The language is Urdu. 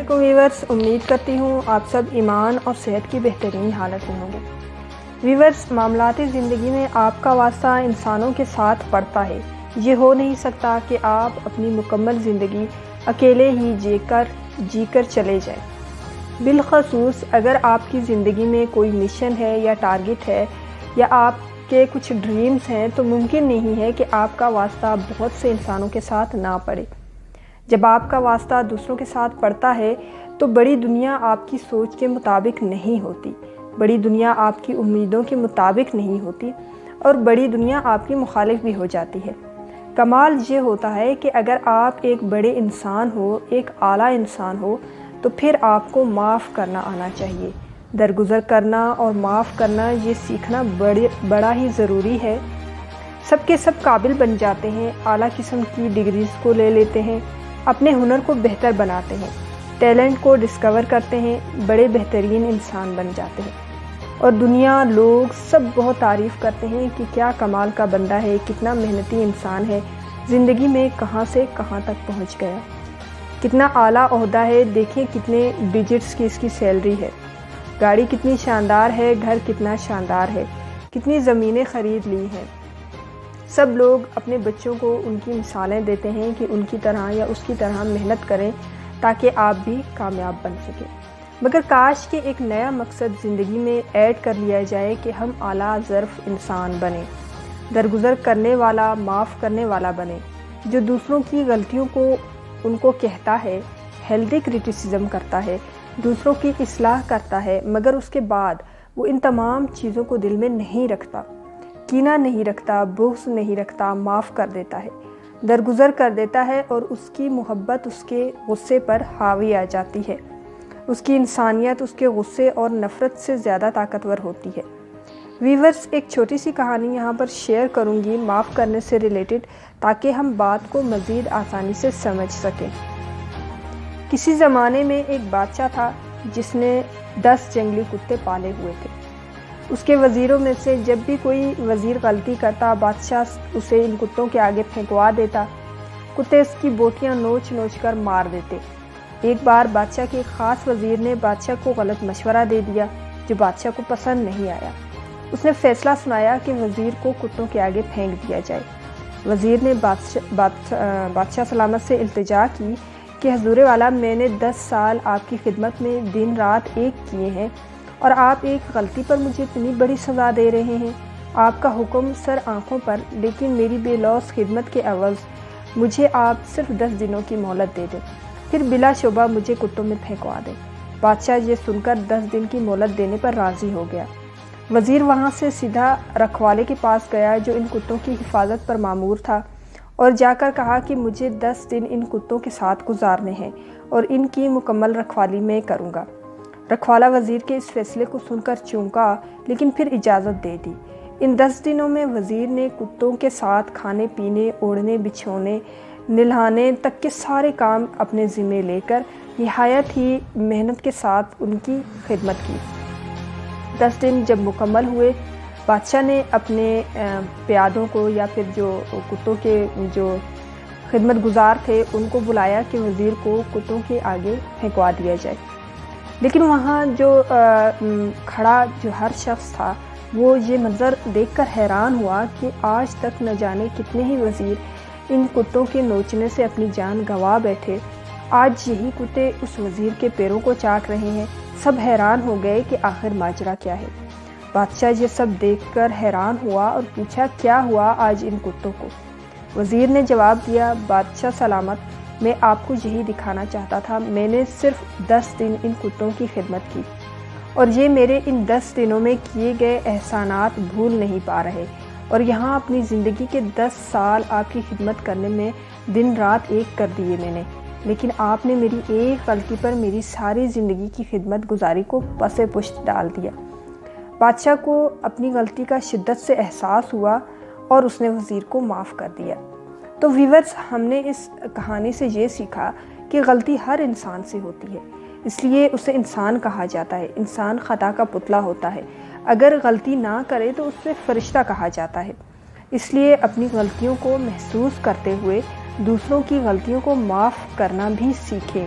کو ویورز، امید کرتی ہوں آپ سب ایمان اور صحت کی بہترین حالت میں ہوں گے۔ ویورز، معاملاتی زندگی میں آپ کا واسطہ انسانوں کے ساتھ پڑتا ہے۔ یہ ہو نہیں سکتا کہ آپ اپنی مکمل زندگی اکیلے ہی جی کر چلے جائیں۔ بالخصوص اگر آپ کی زندگی میں کوئی مشن ہے یا ٹارگٹ ہے یا آپ کے کچھ ڈریمز ہیں، تو ممکن نہیں ہے کہ آپ کا واسطہ بہت سے انسانوں کے ساتھ نہ پڑے۔ جب آپ کا واسطہ دوسروں کے ساتھ پڑتا ہے تو بڑی دنیا آپ کی سوچ کے مطابق نہیں ہوتی، بڑی دنیا آپ کی امیدوں کے مطابق نہیں ہوتی، اور بڑی دنیا آپ کی مخالف بھی ہو جاتی ہے۔ کمال یہ ہوتا ہے کہ اگر آپ ایک بڑے انسان ہو، ایک اعلیٰ انسان ہو، تو پھر آپ کو معاف کرنا آنا چاہیے۔ درگزر کرنا اور معاف کرنا یہ سیکھنا بڑا ہی ضروری ہے۔ سب کے سب قابل بن جاتے ہیں، اعلیٰ قسم کی ڈگریز کو لے لیتے ہیں، اپنے ہنر کو بہتر بناتے ہیں، ٹیلنٹ کو ڈسکور کرتے ہیں، بڑے بہترین انسان بن جاتے ہیں، اور دنیا، لوگ سب بہت تعریف کرتے ہیں کہ کیا کمال کا بندہ ہے، کتنا محنتی انسان ہے، زندگی میں کہاں سے کہاں تک پہنچ گیا، کتنا اعلیٰ عہدہ ہے، دیکھیں کتنے ڈیجٹس کی اس کی سیلری ہے، گاڑی کتنی شاندار ہے، گھر کتنا شاندار ہے، کتنی زمینیں خرید لی ہیں۔ سب لوگ اپنے بچوں کو ان کی مثالیں دیتے ہیں کہ ان کی طرح یا اس کی طرح محنت کریں تاکہ آپ بھی کامیاب بن سکیں۔ مگر کاش کہ ایک نیا مقصد زندگی میں ایڈ کر لیا جائے کہ ہم اعلیٰ ظرف انسان بنیں، درگزر کرنے والا، معاف کرنے والا بنیں، جو دوسروں کی غلطیوں کو ان کو کہتا ہے، ہیلدی کرٹیسزم کرتا ہے، دوسروں کی اصلاح کرتا ہے، مگر اس کے بعد وہ ان تمام چیزوں کو دل میں نہیں رکھتا، کینہ نہیں رکھتا، بغض نہیں رکھتا، معاف کر دیتا ہے، درگزر کر دیتا ہے، اور اس کی محبت اس کے غصے پر حاوی آ جاتی ہے۔ اس کی انسانیت اس کے غصے اور نفرت سے زیادہ طاقتور ہوتی ہے۔ ویورز، ایک چھوٹی سی کہانی یہاں پر شیئر کروں گی معاف کرنے سے ریلیٹڈ، تاکہ ہم بات کو مزید آسانی سے سمجھ سکیں۔ کسی زمانے میں ایک بادشاہ تھا جس نے 10 جنگلی کتے پالے ہوئے تھے۔ اس کے وزیروں میں سے جب بھی کوئی وزیر غلطی کرتا، بادشاہ اسے ان کتوں کے آگے پھینکوا دیتا۔ کتے اس کی بوٹیاں نوچ نوچ کر مار دیتے۔ ایک بار بادشاہ کے ایک خاص وزیر نے بادشاہ کو غلط مشورہ دے دیا جو بادشاہ کو پسند نہیں آیا۔ اس نے فیصلہ سنایا کہ وزیر کو کتوں کے آگے پھینک دیا جائے۔ وزیر نے بادشاہ سلامت سے التجا کی کہ حضور والا، میں نے 10 سال آپ کی خدمت میں دن رات ایک کیے ہیں، اور آپ ایک غلطی پر مجھے اتنی بڑی سزا دے رہے ہیں۔ آپ کا حکم سر آنکھوں پر، لیکن میری بے لوث خدمت کے عوض مجھے آپ صرف 10 دنوں کی مہلت دے دیں، پھر بلا شبہ مجھے کتوں میں پھینکوا دیں۔ بادشاہ یہ سن کر 10 دن کی مہلت دینے پر راضی ہو گیا۔ وزیر وہاں سے سیدھا رکھوالے کے پاس گیا جو ان کتوں کی حفاظت پر مامور تھا، اور جا کر کہا کہ مجھے 10 دن ان کتوں کے ساتھ گزارنے ہیں اور ان کی مکمل رکھوالی میں کروں گا۔ رکھوالا وزیر کے اس فیصلے کو سن کر چونکا، لیکن پھر اجازت دے دی۔ ان 10 دنوں میں وزیر نے کتوں کے ساتھ کھانے پینے، اوڑھنے بچھونے، نہلانے تک کے سارے کام اپنے ذمہ لے کر نہایت ہی محنت کے ساتھ ان کی خدمت کی۔ 10 دن جب مکمل ہوئے، بادشاہ نے اپنے پیادوں کو یا پھر جو کتوں کے جو خدمت گزار تھے ان کو بلایا کہ وزیر کو کتوں کے آگے پھینکوا دیا جائے۔ لیکن وہاں جو کھڑا جو ہر شخص تھا وہ یہ منظر دیکھ کر حیران ہوا کہ آج تک نہ جانے کتنے ہی وزیر ان کتوں کے نوچنے سے اپنی جان گنوا بیٹھے، آج یہی کتے اس وزیر کے پیروں کو چاٹ رہے ہیں۔ سب حیران ہو گئے کہ آخر ماجرا کیا ہے۔ بادشاہ یہ سب دیکھ کر حیران ہوا اور پوچھا کیا ہوا آج ان کتوں کو۔ وزیر نے جواب دیا، بادشاہ سلامت، میں آپ کو یہی دکھانا چاہتا تھا، میں نے صرف 10 دن ان کتوں کی خدمت کی، اور یہ میرے ان 10 دنوں میں کیے گئے احسانات بھول نہیں پا رہے، اور یہاں اپنی زندگی کے 10 سال آپ کی خدمت کرنے میں دن رات ایک کر دیے میں نے، لیکن آپ نے میری ایک غلطی پر میری ساری زندگی کی خدمت گزاری کو پس پشت ڈال دیا۔ بادشاہ کو اپنی غلطی کا شدت سے احساس ہوا اور اس نے وزیر کو معاف کر دیا۔ تو ویورز، ہم نے اس کہانی سے یہ سیکھا کہ غلطی ہر انسان سے ہوتی ہے، اس لیے اسے انسان کہا جاتا ہے۔ انسان خطا کا پتلا ہوتا ہے، اگر غلطی نہ کرے تو اسے فرشتہ کہا جاتا ہے۔ اس لیے اپنی غلطیوں کو محسوس کرتے ہوئے دوسروں کی غلطیوں کو معاف کرنا بھی سیکھیں۔